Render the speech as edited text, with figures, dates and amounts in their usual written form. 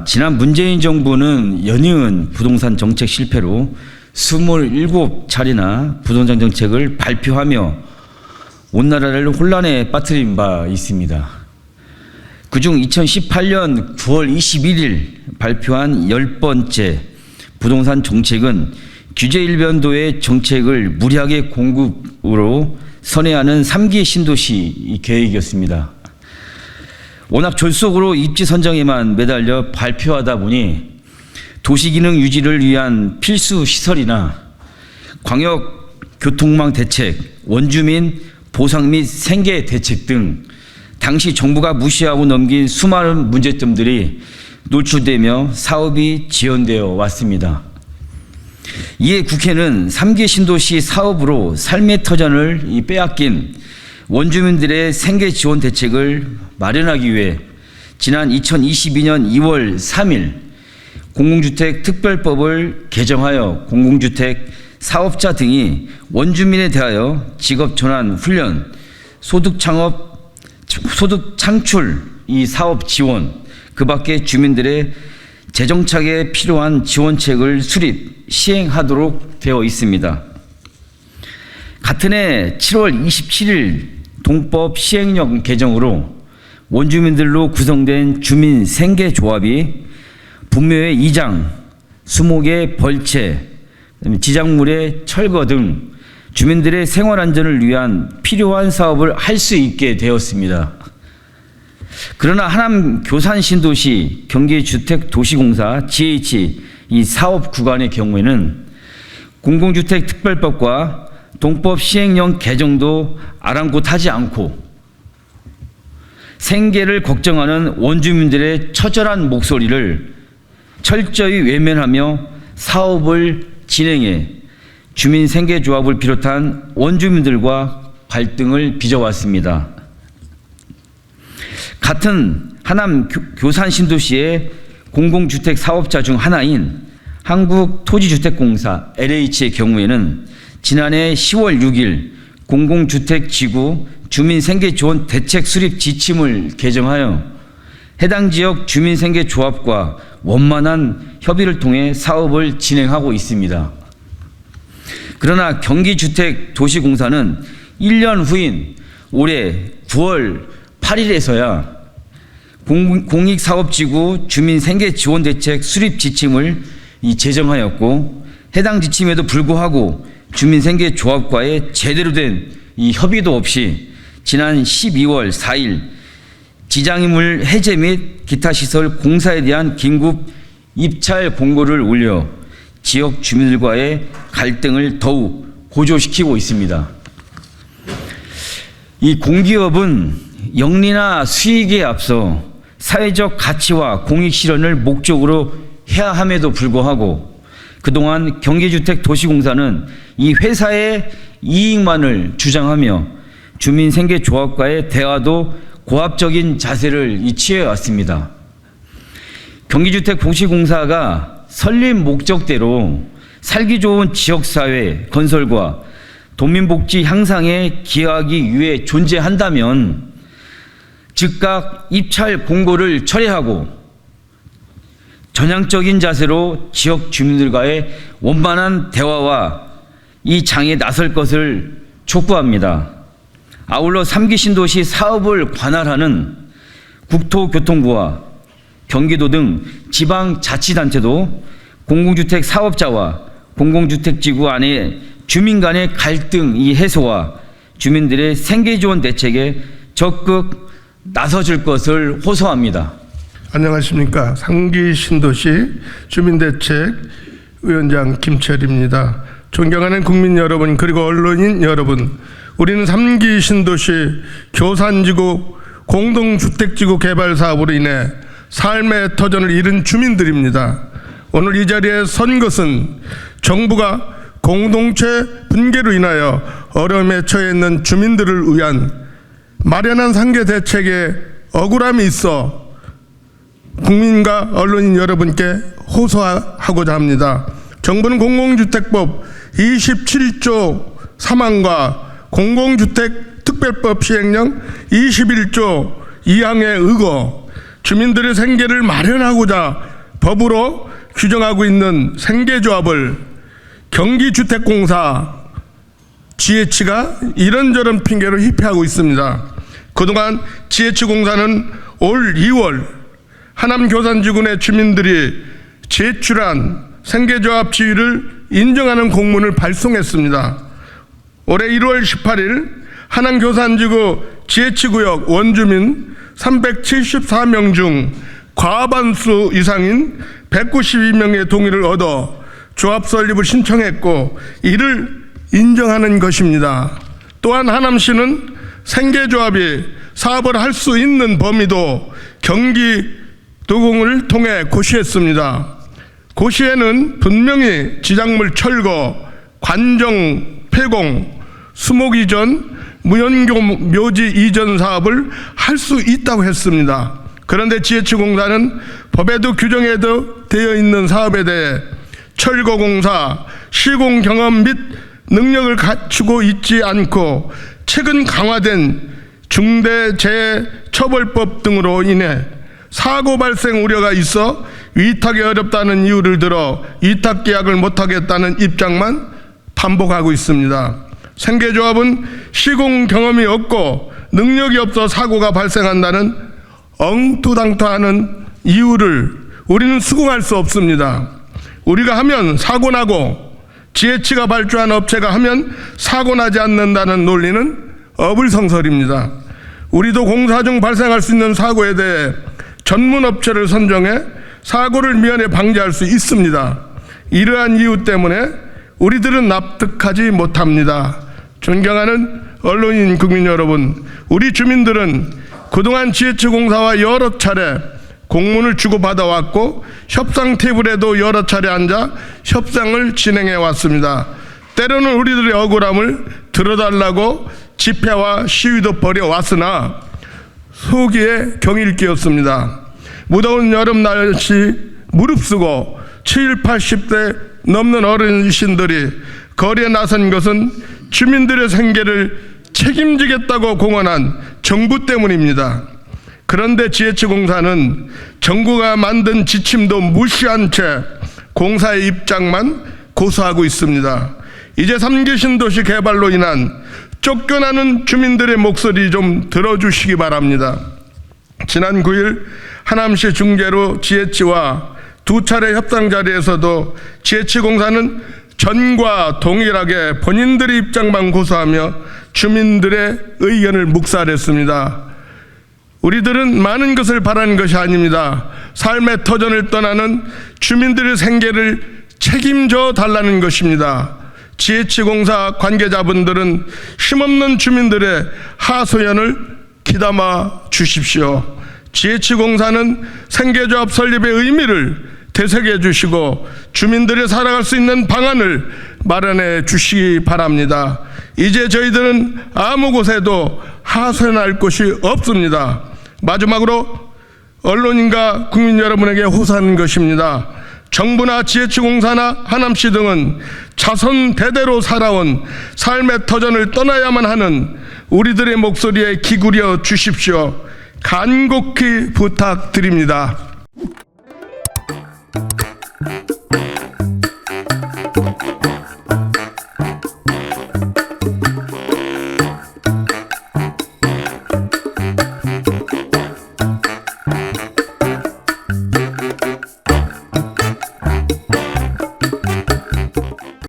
지난 문재인 정부는 연이은 부동산 정책 실패로 27차례나 부동산 정책을 발표하며 온 나라를 혼란에 빠뜨린 바 있습니다. 그중 2018년 9월 21일 발표한 10번째 부동산 정책은 규제 일변도의 정책을 무리하게 공급으로 선회하는 3기 신도시 계획이었습니다. 워낙 졸속으로 입지 선정에만 매달려 발표하다 보니 도시기능 유지를 위한 필수 시설이나 광역 교통망 대책, 원주민 보상 및 생계 대책 등 당시 정부가 무시하고 넘긴 수많은 문제점들이 노출되며 사업이 지연되어 왔습니다. 이에 국회는 3기 신도시 사업으로 삶의 터전을 빼앗긴 원주민들의 생계 지원 대책을 마련하기 위해 지난 2022년 2월 3일 공공주택 특별법을 개정하여 공공주택 사업자 등이 원주민에 대하여 직업 전환 훈련, 소득 창출 이 사업 지원, 그 밖에 주민들의 재정착에 필요한 지원책을 수립, 시행하도록 되어 있습니다. 같은 해 7월 27일 동법 시행령 개정으로 원주민들로 구성된 주민생계조합이 분묘의 이장, 수목의 벌채, 지작물의 철거 등 주민들의 생활안전을 위한 필요한 사업을 할 수 있게 되었습니다. 그러나 하남 교산신도시 경기주택도시공사 GH 이 사업 구간의 경우에는 공공주택특별법과 동법 시행령 개정도 아랑곳하지 않고 생계를 걱정하는 원주민들의 처절한 목소리를 철저히 외면하며 사업을 진행해 주민생계조합을 비롯한 원주민들과 갈등을 빚어왔습니다. 같은 하남 교산신도시의 공공주택 사업자 중 하나인 한국토지주택공사 LH의 경우에는 지난해 10월 6일 공공주택지구 주민생계지원 대책 수립 지침을 개정하여 해당 지역 주민생계조합과 원만한 협의를 통해 사업을 진행하고 있습니다. 그러나 경기주택도시공사는 1년 후인 올해 9월 8일에서야 공익사업지구 주민생계지원대책 수립 지침을 제정하였고 해당 지침에도 불구하고 주민생계조합과의 제대로 된 이 협의도 없이 지난 12월 4일 지장이물 해제 및 기타 시설 공사에 대한 긴급 입찰 공고를 올려 지역 주민들과의 갈등을 더욱 고조시키고 있습니다. 이 공기업은 영리나 수익에 앞서 사회적 가치와 공익 실현을 목적으로 해야 함에도 불구하고 그동안 경기주택도시공사는 이 회사의 이익만을 주장하며 주민생계조합과의 대화도 고압적인 자세를 취해왔습니다. 경기주택도시공사가 설립 목적대로 살기 좋은 지역사회 건설과 도민복지 향상에 기여하기 위해 존재한다면 즉각 입찰 공고를 철회하고 전향적인 자세로 지역 주민들과의 원만한 대화와 이 장에 나설 것을 촉구합니다. 아울러 3기 신도시 사업을 관할하는 국토교통부와 경기도 등 지방자치단체도 공공주택 사업자와 공공주택지구 안에 주민 간의 갈등 이 해소와 주민들의 생계지원 대책에 적극 나서줄 것을 호소합니다. 안녕하십니까. 3기 신도시 주민대책위원장 김철입니다. 존경하는 국민 여러분 그리고 언론인 여러분, 우리는 3기 신도시 교산지구 공동주택지구 개발 사업으로 인해 삶의 터전을 잃은 주민들입니다. 오늘 이 자리에 선 것은 정부가 공동체 분개로 인하여 어려움에 처해 있는 주민들을 위한 마련한 상계 대책에 억울함이 있어 국민과 언론인 여러분께 호소하고자 합니다. 정부는 공공주택법 27조 3항과 공공주택 특별법 시행령 21조 2항에 의거 주민들의 생계를 마련하고자 법으로 규정하고 있는 생계조합을 경기주택공사 GH가 이런저런 핑계로 희패하고 있습니다. 그동안 GH공사는 올 2월 하남 교산지구내 주민들이 제출한 생계조합 지위를 인정하는 공문을 발송했습니다. 올해 1월 18일 하남 교산지구 GH구역 원주민 374명 중 과반수 이상인 192명의 동의를 얻어 조합 설립을 신청했고 이를 인정하는 것입니다. 또한 하남시는 생계조합이 사업을 할 수 있는 범위도 경기도공을 통해 고시했습니다. 고시에는 분명히 지작물 철거, 관정 폐공, 수목 이전, 무연교 묘지 이전 사업을 할 수 있다고 했습니다. 그런데 GH공사는 법에도 규정에도 되어 있는 사업에 대해 철거공사, 시공 경험 및 능력을 갖추고 있지 않고 최근 강화된 중대재해처벌법 등으로 인해 사고 발생 우려가 있어 위탁이 어렵다는 이유를 들어 위탁 계약을 못하겠다는 입장만 반복하고 있습니다. 생계조합은 시공 경험이 없고 능력이 없어 사고가 발생한다는 엉투당투하는 이유를 우리는 수긍할 수 없습니다. 우리가 하면 사고 나고 GH가 발주한 업체가 하면 사고 나지 않는다는 논리는 어불성설입니다. 우리도 공사 중 발생할 수 있는 사고에 대해 전문 업체를 선정해 사고를 미연에 방지할 수 있습니다. 이러한 이유 때문에 우리들은 납득하지 못합니다. 존경하는 언론인 국민 여러분, 우리 주민들은 그동안 GH공사와 여러 차례 공문을 주고받아 왔고 협상 테이블에도 여러 차례 앉아 협상을 진행해 왔습니다. 때로는 우리들의 억울함을 들어달라고 집회와 시위도 벌여왔으나 소기에 경일기였습니다. 무더운 여름 날씨 무릅쓰고 70, 80대 넘는 어르신들이 거리에 나선 것은 주민들의 생계를 책임지겠다고 공언한 정부 때문입니다. 그런데 GH공사는 정부가 만든 지침도 무시한 채 공사의 입장만 고수하고 있습니다. 이제 3기 신도시 개발로 인한 쫓겨나는 주민들의 목소리 좀 들어주시기 바랍니다. 지난 9일 하남시 중재로 GH와 두 차례 협상 자리에서도 GH공사는 전과 동일하게 본인들의 입장만 고수하며 주민들의 의견을 묵살했습니다. 우리들은 많은 것을 바라는 것이 아닙니다. 삶의 터전을 떠나는 주민들의 생계를 책임져 달라는 것입니다. GH공사 관계자분들은 힘없는 주민들의 하소연을 귀담아 주십시오. GH공사는 생계조합 설립의 의미를 되새겨 주시고 주민들이 살아갈 수 있는 방안을 마련해 주시기 바랍니다. 이제 저희들은 아무 곳에도 하소연할 곳이 없습니다. 마지막으로 언론인과 국민 여러분에게 호소하는 것입니다. 정부나 GH공사나 하남시 등은 자손 대대로 살아온 삶의 터전을 떠나야만 하는 우리들의 목소리에 기울여 주십시오. 간곡히 부탁드립니다.